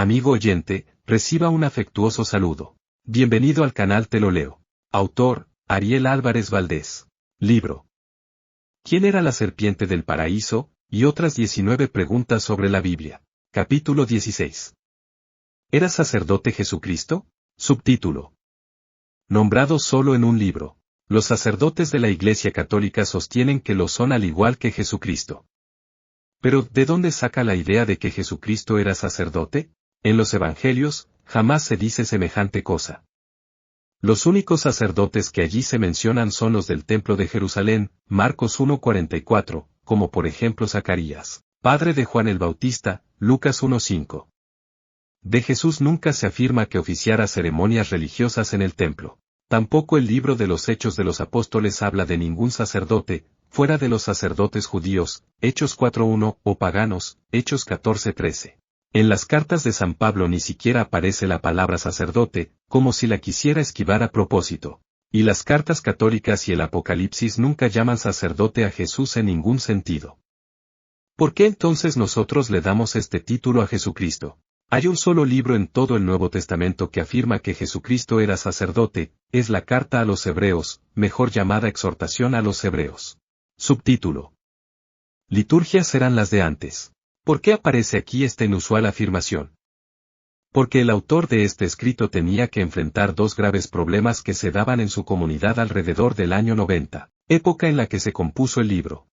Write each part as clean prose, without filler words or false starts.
amigo oyente, reciba un afectuoso saludo. Bienvenido al canal Te lo leo. Autor, Ariel Álvarez Valdés. Libro. ¿Quién era la serpiente del paraíso? Y otras 19 preguntas sobre la Biblia. Capítulo 16. ¿Era sacerdote Jesucristo? Subtítulo. Nombrado solo en un libro. Los sacerdotes de la Iglesia Católica sostienen que lo son al igual que Jesucristo. Pero, ¿de dónde saca la idea de que Jesucristo era sacerdote? En los Evangelios, jamás se dice semejante cosa. Los únicos sacerdotes que allí se mencionan son los del Templo de Jerusalén, Marcos 1:44, como por ejemplo Zacarías, padre de Juan el Bautista, Lucas 1:5. De Jesús nunca se afirma que oficiara ceremonias religiosas en el templo. Tampoco el libro de los Hechos de los Apóstoles habla de ningún sacerdote, fuera de los sacerdotes judíos, Hechos 4:1, o paganos, Hechos 14:13. En las cartas de San Pablo ni siquiera aparece la palabra sacerdote, como si la quisiera esquivar a propósito. Y las cartas católicas y el Apocalipsis nunca llaman sacerdote a Jesús en ningún sentido. ¿Por qué entonces nosotros le damos este título a Jesucristo? Hay un solo libro en todo el Nuevo Testamento que afirma que Jesucristo era sacerdote, es la Carta a los Hebreos, mejor llamada Exhortación a los Hebreos. Subtítulo. Liturgias eran las de antes. ¿Por qué aparece aquí esta inusual afirmación? Porque el autor de este escrito tenía que enfrentar dos graves problemas que se daban en su comunidad alrededor del año 90, época en la que se compuso el libro.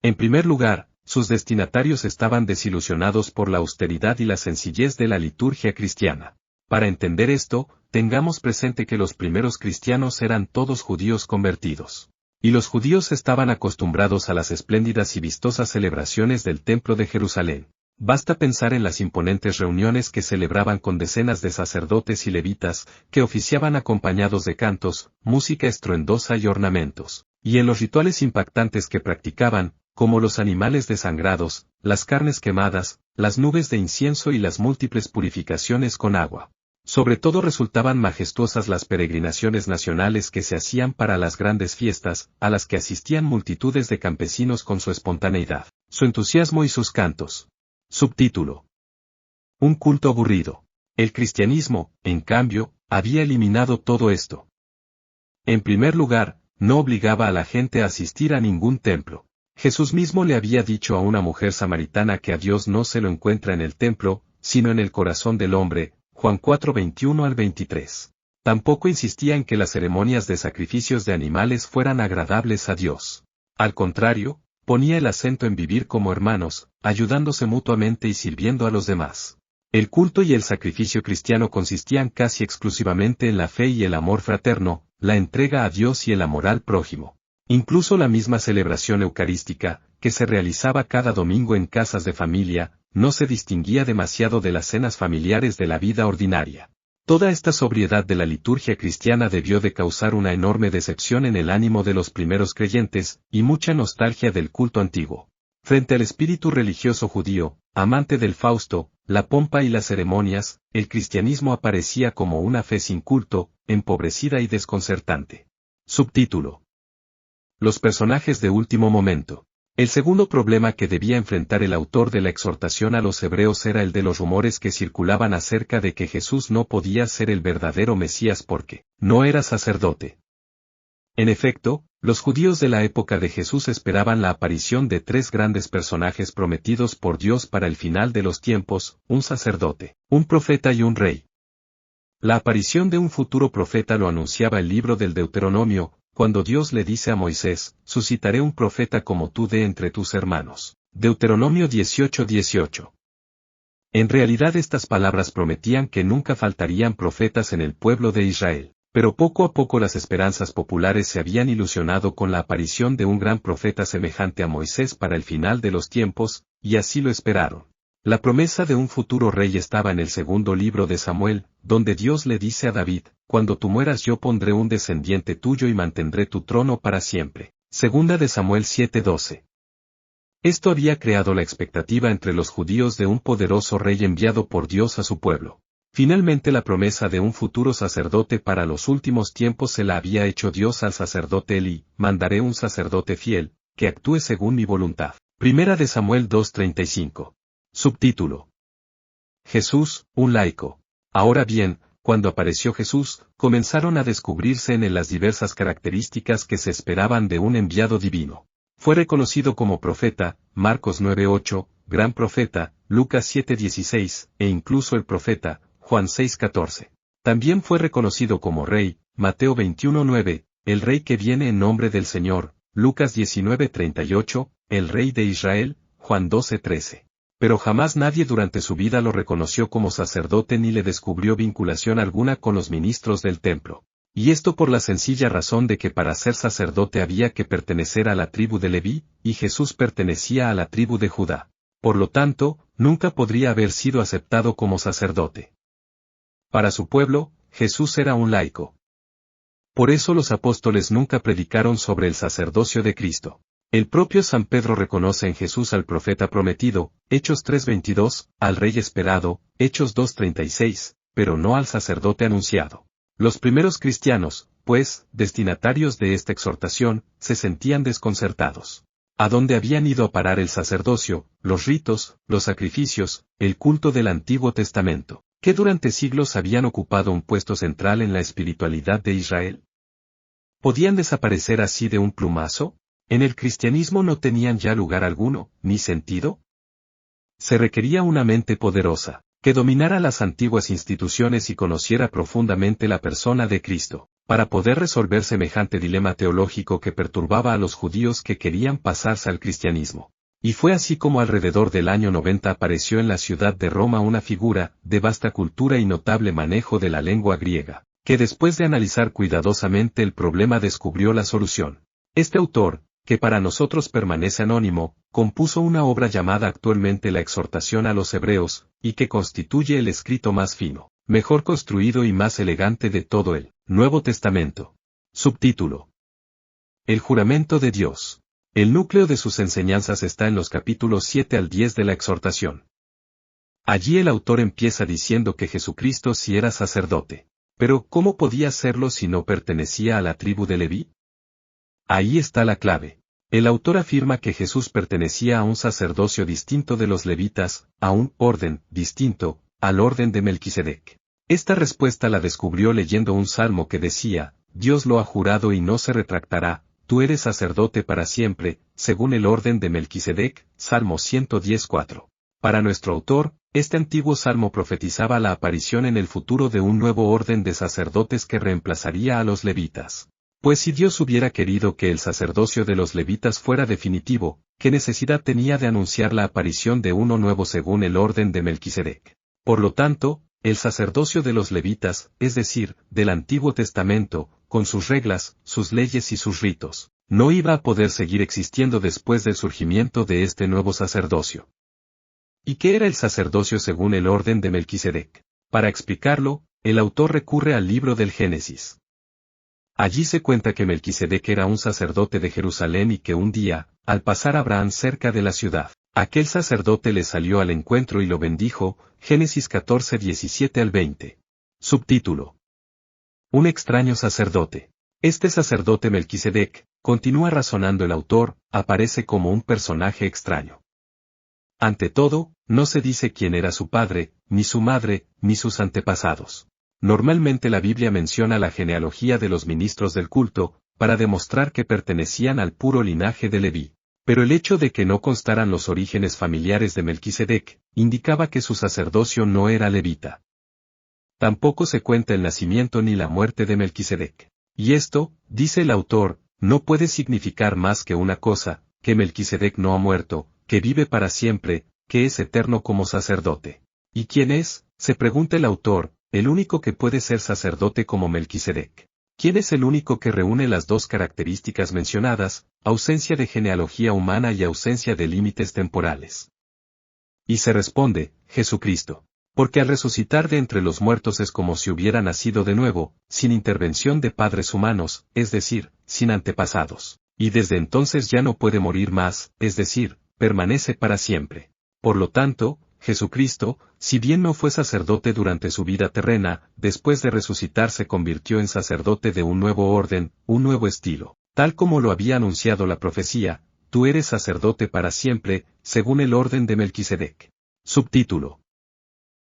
En primer lugar, sus destinatarios estaban desilusionados por la austeridad y la sencillez de la liturgia cristiana. Para entender esto, tengamos presente que los primeros cristianos eran todos judíos convertidos. Y los judíos estaban acostumbrados a las espléndidas y vistosas celebraciones del Templo de Jerusalén. Basta pensar en las imponentes reuniones que celebraban con decenas de sacerdotes y levitas, que oficiaban acompañados de cantos, música estruendosa y ornamentos, y en los rituales impactantes que practicaban, como los animales desangrados, las carnes quemadas, las nubes de incienso y las múltiples purificaciones con agua. Sobre todo resultaban majestuosas las peregrinaciones nacionales que se hacían para las grandes fiestas, a las que asistían multitudes de campesinos con su espontaneidad, su entusiasmo y sus cantos. Subtítulo. Un culto aburrido. El cristianismo, en cambio, había eliminado todo esto. En primer lugar, no obligaba a la gente a asistir a ningún templo. Jesús mismo le había dicho a una mujer samaritana que a Dios no se lo encuentra en el templo, sino en el corazón del hombre, Juan 4:21-23. Tampoco insistía en que las ceremonias de sacrificios de animales fueran agradables a Dios. Al contrario, ponía el acento en vivir como hermanos, ayudándose mutuamente y sirviendo a los demás. El culto y el sacrificio cristiano consistían casi exclusivamente en la fe y el amor fraterno, la entrega a Dios y el amor al prójimo. Incluso la misma celebración eucarística, que se realizaba cada domingo en casas de familia, no se distinguía demasiado de las cenas familiares de la vida ordinaria. Toda esta sobriedad de la liturgia cristiana debió de causar una enorme decepción en el ánimo de los primeros creyentes, y mucha nostalgia del culto antiguo. Frente al espíritu religioso judío, amante del Fausto, la pompa y las ceremonias, el cristianismo aparecía como una fe sin culto, empobrecida y desconcertante. Subtítulo. Los personajes de último momento. El segundo problema que debía enfrentar el autor de la exhortación a los hebreos era el de los rumores que circulaban acerca de que Jesús no podía ser el verdadero Mesías porque no era sacerdote. En efecto, los judíos de la época de Jesús esperaban la aparición de tres grandes personajes prometidos por Dios para el final de los tiempos, un sacerdote, un profeta y un rey. La aparición de un futuro profeta lo anunciaba el libro del Deuteronomio, cuando Dios le dice a Moisés, suscitaré un profeta como tú de entre tus hermanos. Deuteronomio 18:18. En realidad estas palabras prometían que nunca faltarían profetas en el pueblo de Israel, pero poco a poco las esperanzas populares se habían ilusionado con la aparición de un gran profeta semejante a Moisés para el final de los tiempos, y así lo esperaron. La promesa de un futuro rey estaba en el segundo libro de Samuel, donde Dios le dice a David, cuando tú mueras yo pondré un descendiente tuyo y mantendré tu trono para siempre. Segunda de Samuel 7:12. Esto había creado la expectativa entre los judíos de un poderoso rey enviado por Dios a su pueblo. Finalmente la promesa de un futuro sacerdote para los últimos tiempos se la había hecho Dios al sacerdote Elí, mandaré un sacerdote fiel, que actúe según mi voluntad. Primera de Samuel 2:35. Subtítulo. Jesús, un laico. Ahora bien, cuando apareció Jesús, comenzaron a descubrirse en él las diversas características que se esperaban de un enviado divino. Fue reconocido como profeta, Marcos 9:8, gran profeta, Lucas 7:16, e incluso el profeta, Juan 6:14. También fue reconocido como rey, Mateo 21:9, el rey que viene en nombre del Señor, Lucas 19:38, el rey de Israel, Juan 12:13. Pero jamás nadie durante su vida lo reconoció como sacerdote ni le descubrió vinculación alguna con los ministros del templo. Y esto por la sencilla razón de que para ser sacerdote había que pertenecer a la tribu de Leví, y Jesús pertenecía a la tribu de Judá. Por lo tanto, nunca podría haber sido aceptado como sacerdote. Para su pueblo, Jesús era un laico. Por eso los apóstoles nunca predicaron sobre el sacerdocio de Cristo. El propio San Pedro reconoce en Jesús al profeta prometido, Hechos 3:22, al rey esperado, Hechos 2:36, pero no al sacerdote anunciado. Los primeros cristianos, pues, destinatarios de esta exhortación, se sentían desconcertados. ¿A dónde habían ido a parar el sacerdocio, los ritos, los sacrificios, el culto del Antiguo Testamento, que durante siglos habían ocupado un puesto central en la espiritualidad de Israel? ¿Podían desaparecer así de un plumazo? ¿En el cristianismo no tenían ya lugar alguno, ni sentido? Se requería una mente poderosa, que dominara las antiguas instituciones y conociera profundamente la persona de Cristo, para poder resolver semejante dilema teológico que perturbaba a los judíos que querían pasarse al cristianismo. Y fue así como alrededor del año 90 apareció en la ciudad de Roma una figura, de vasta cultura y notable manejo de la lengua griega, que después de analizar cuidadosamente el problema descubrió la solución. Este autor, que para nosotros permanece anónimo, compuso una obra llamada actualmente La Exhortación a los Hebreos, y que constituye el escrito más fino, mejor construido y más elegante de todo el Nuevo Testamento. Subtítulo: El juramento de Dios. El núcleo de sus enseñanzas está en los capítulos 7 al 10 de la Exhortación. Allí el autor empieza diciendo que Jesucristo sí era sacerdote. Pero ¿cómo podía serlo si no pertenecía a la tribu de Leví? Ahí está la clave. El autor afirma que Jesús pertenecía a un sacerdocio distinto de los levitas, a un orden distinto, al orden de Melquisedec. Esta respuesta la descubrió leyendo un salmo que decía, Dios lo ha jurado y no se retractará, tú eres sacerdote para siempre, según el orden de Melquisedec, Salmo 110:4. Para nuestro autor, este antiguo salmo profetizaba la aparición en el futuro de un nuevo orden de sacerdotes que reemplazaría a los levitas. Pues si Dios hubiera querido que el sacerdocio de los levitas fuera definitivo, ¿qué necesidad tenía de anunciar la aparición de uno nuevo según el orden de Melquisedec? Por lo tanto, el sacerdocio de los levitas, es decir, del Antiguo Testamento, con sus reglas, sus leyes y sus ritos, no iba a poder seguir existiendo después del surgimiento de este nuevo sacerdocio. ¿Y qué era el sacerdocio según el orden de Melquisedec? Para explicarlo, el autor recurre al libro del Génesis. Allí se cuenta que Melquisedec era un sacerdote de Jerusalén y que un día, al pasar Abraham cerca de la ciudad, aquel sacerdote le salió al encuentro y lo bendijo, Génesis 14:17 al 20. Subtítulo: Un extraño sacerdote. Este sacerdote Melquisedec, continúa razonando el autor, aparece como un personaje extraño. Ante todo, no se dice quién era su padre, ni su madre, ni sus antepasados. Normalmente la Biblia menciona la genealogía de los ministros del culto, para demostrar que pertenecían al puro linaje de Leví. Pero el hecho de que no constaran los orígenes familiares de Melquisedec, indicaba que su sacerdocio no era levita. Tampoco se cuenta el nacimiento ni la muerte de Melquisedec. Y esto, dice el autor, no puede significar más que una cosa, que Melquisedec no ha muerto, que vive para siempre, que es eterno como sacerdote. ¿Y quién es?, se pregunta el autor, el único que puede ser sacerdote como Melquisedec. ¿Quién es el único que reúne las dos características mencionadas, ausencia de genealogía humana y ausencia de límites temporales? Y se responde, Jesucristo. Porque al resucitar de entre los muertos es como si hubiera nacido de nuevo, sin intervención de padres humanos, es decir, sin antepasados. Y desde entonces ya no puede morir más, es decir, permanece para siempre. Por lo tanto, Jesucristo, si bien no fue sacerdote durante su vida terrena, después de resucitar se convirtió en sacerdote de un nuevo orden, un nuevo estilo, tal como lo había anunciado la profecía, tú eres sacerdote para siempre, según el orden de Melquisedec. Subtítulo: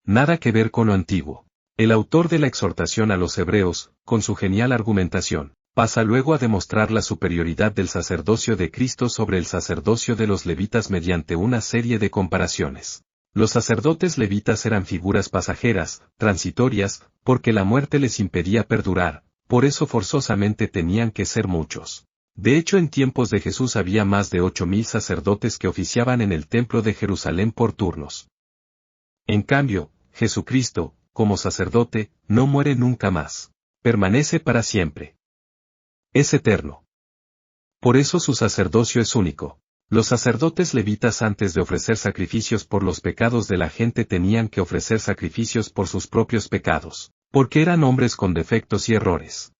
Nada que ver con lo antiguo. El autor de la exhortación a los hebreos, con su genial argumentación, pasa luego a demostrar la superioridad del sacerdocio de Cristo sobre el sacerdocio de los levitas mediante una serie de comparaciones. Los sacerdotes levitas eran figuras pasajeras, transitorias, porque la muerte les impedía perdurar, por eso forzosamente tenían que ser muchos. De hecho, en tiempos de Jesús había más de 8.000 sacerdotes que oficiaban en el templo de Jerusalén por turnos. En cambio, Jesucristo, como sacerdote, no muere nunca más. Permanece para siempre. Es eterno. Por eso su sacerdocio es único. Los sacerdotes levitas antes de ofrecer sacrificios por los pecados de la gente tenían que ofrecer sacrificios por sus propios pecados, porque eran hombres con defectos y errores.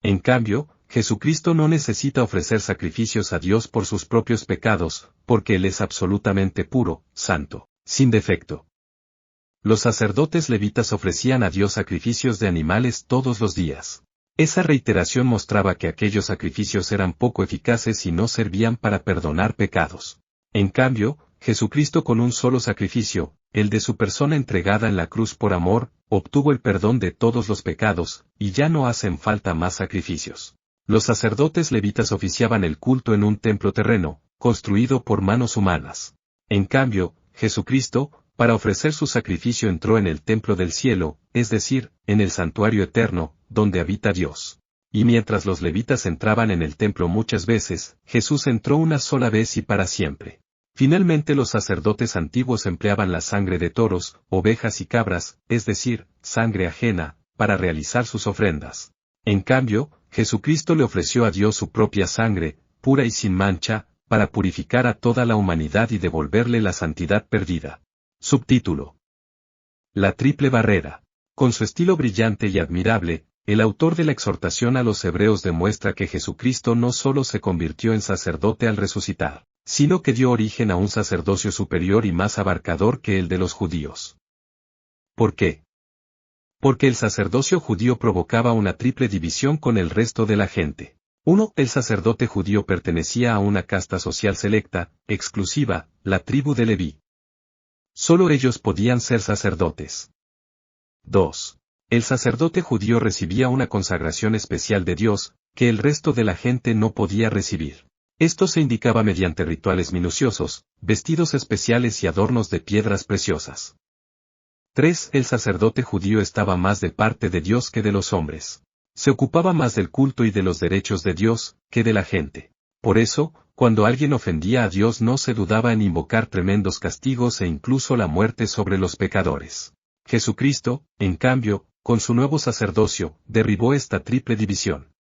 En cambio, Jesucristo no necesita ofrecer sacrificios a Dios por sus propios pecados, porque Él es absolutamente puro, santo, sin defecto. Los sacerdotes levitas ofrecían a Dios sacrificios de animales todos los días. Esa reiteración mostraba que aquellos sacrificios eran poco eficaces y no servían para perdonar pecados. En cambio, Jesucristo con un solo sacrificio, el de su persona entregada en la cruz por amor, obtuvo el perdón de todos los pecados, y ya no hacen falta más sacrificios. Los sacerdotes levitas oficiaban el culto en un templo terreno, construido por manos humanas. En cambio, Jesucristo, para ofrecer su sacrificio entró en el templo del cielo, es decir, en el santuario eterno, donde habita Dios. Y mientras los levitas entraban en el templo muchas veces, Jesús entró una sola vez y para siempre. Finalmente los sacerdotes antiguos empleaban la sangre de toros, ovejas y cabras, es decir, sangre ajena, para realizar sus ofrendas. En cambio, Jesucristo le ofreció a Dios su propia sangre, pura y sin mancha, para purificar a toda la humanidad y devolverle la santidad perdida. Subtítulo: La triple barrera. Con su estilo brillante y admirable, el autor de la exhortación a los hebreos demuestra que Jesucristo no solo se convirtió en sacerdote al resucitar, sino que dio origen a un sacerdocio superior y más abarcador que el de los judíos. ¿Por qué? Porque el sacerdocio judío provocaba una triple división con el resto de la gente. 1. El sacerdote judío pertenecía a una casta social selecta, exclusiva, la tribu de Leví. Solo ellos podían ser sacerdotes. 2. El sacerdote judío recibía una consagración especial de Dios, que el resto de la gente no podía recibir. Esto se indicaba mediante rituales minuciosos, vestidos especiales y adornos de piedras preciosas. 3. El sacerdote judío estaba más de parte de Dios que de los hombres. Se ocupaba más del culto y de los derechos de Dios, que de la gente. Por eso, cuando alguien ofendía a Dios no se dudaba en invocar tremendos castigos e incluso la muerte sobre los pecadores. Jesucristo, en cambio, con su nuevo sacerdocio, derribó esta triple división.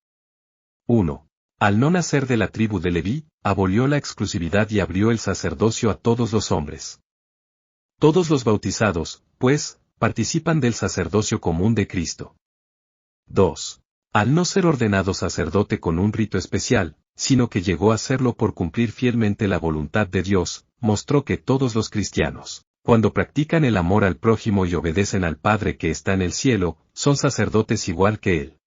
1. Al no nacer de la tribu de Leví, abolió la exclusividad y abrió el sacerdocio a todos los hombres. Todos los bautizados, pues, participan del sacerdocio común de Cristo. 2. Al no ser ordenado sacerdote con un rito especial, sino que llegó a serlo por cumplir fielmente la voluntad de Dios, mostró que todos los cristianos, cuando practican el amor al prójimo y obedecen al Padre que está en el cielo, son sacerdotes igual que Él.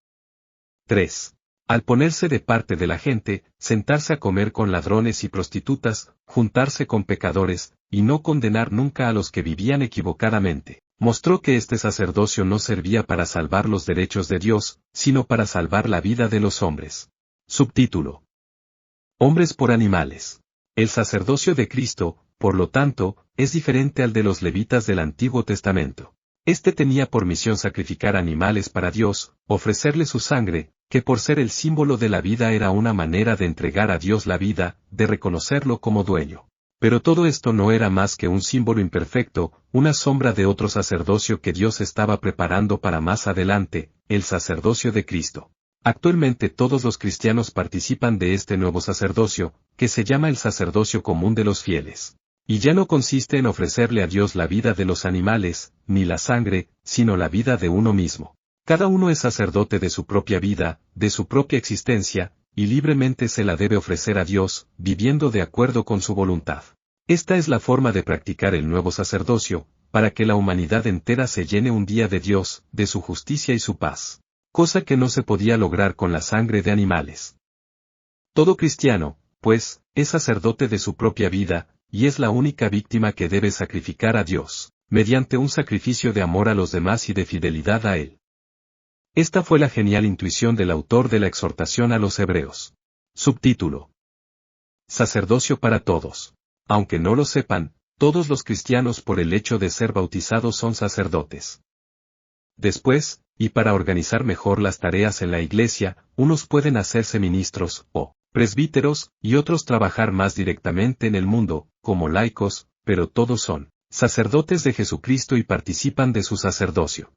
3. Al ponerse de parte de la gente, sentarse a comer con ladrones y prostitutas, juntarse con pecadores, y no condenar nunca a los que vivían equivocadamente, mostró que este sacerdocio no servía para salvar los derechos de Dios, sino para salvar la vida de los hombres. Subtítulo: Hombres por animales. El sacerdocio de Cristo, por lo tanto, es diferente al de los levitas del Antiguo Testamento. Este tenía por misión sacrificar animales para Dios, ofrecerle su sangre, que por ser el símbolo de la vida era una manera de entregar a Dios la vida, de reconocerlo como dueño. Pero todo esto no era más que un símbolo imperfecto, una sombra de otro sacerdocio que Dios estaba preparando para más adelante, el sacerdocio de Cristo. Actualmente todos los cristianos participan de este nuevo sacerdocio, que se llama el sacerdocio común de los fieles. Y ya no consiste en ofrecerle a Dios la vida de los animales, ni la sangre, sino la vida de uno mismo. Cada uno es sacerdote de su propia vida, de su propia existencia, y libremente se la debe ofrecer a Dios, viviendo de acuerdo con su voluntad. Esta es la forma de practicar el nuevo sacerdocio, para que la humanidad entera se llene un día de Dios, de su justicia y su paz. Cosa que no se podía lograr con la sangre de animales. Todo cristiano, pues, es sacerdote de su propia vida, y es la única víctima que debe sacrificar a Dios. mediante un sacrificio de amor a los demás y de fidelidad a Él. Esta fue la genial intuición del autor de la exhortación a los hebreos. Subtítulo: Sacerdocio para todos. Aunque no lo sepan, todos los cristianos por el hecho de ser bautizados son sacerdotes. Después, y para organizar mejor las tareas en la iglesia, unos pueden hacerse ministros, o presbíteros, y otros trabajar más directamente en el mundo, como laicos, pero todos son sacerdotes de Jesucristo y participan de su sacerdocio.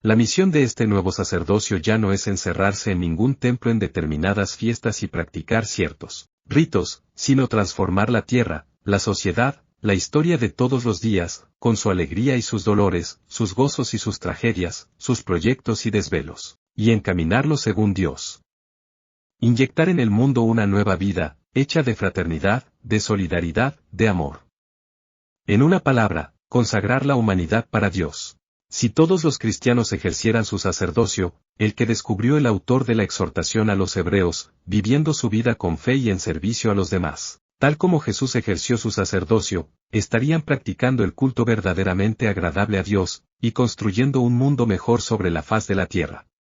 La misión de este nuevo sacerdocio ya no es encerrarse en ningún templo en determinadas fiestas y practicar ciertos ritos, sino transformar la tierra, la sociedad, la historia de todos los días, con su alegría y sus dolores, sus gozos y sus tragedias, sus proyectos y desvelos, y encaminarlo según Dios. Inyectar en el mundo una nueva vida, hecha de fraternidad, de solidaridad, de amor. En una palabra, consagrar la humanidad para Dios. Si todos los cristianos ejercieran su sacerdocio, el que descubrió el autor de la exhortación a los hebreos, viviendo su vida con fe y en servicio a los demás, tal como Jesús ejerció su sacerdocio, estarían practicando el culto verdaderamente agradable a Dios, y construyendo un mundo mejor sobre la faz de la tierra.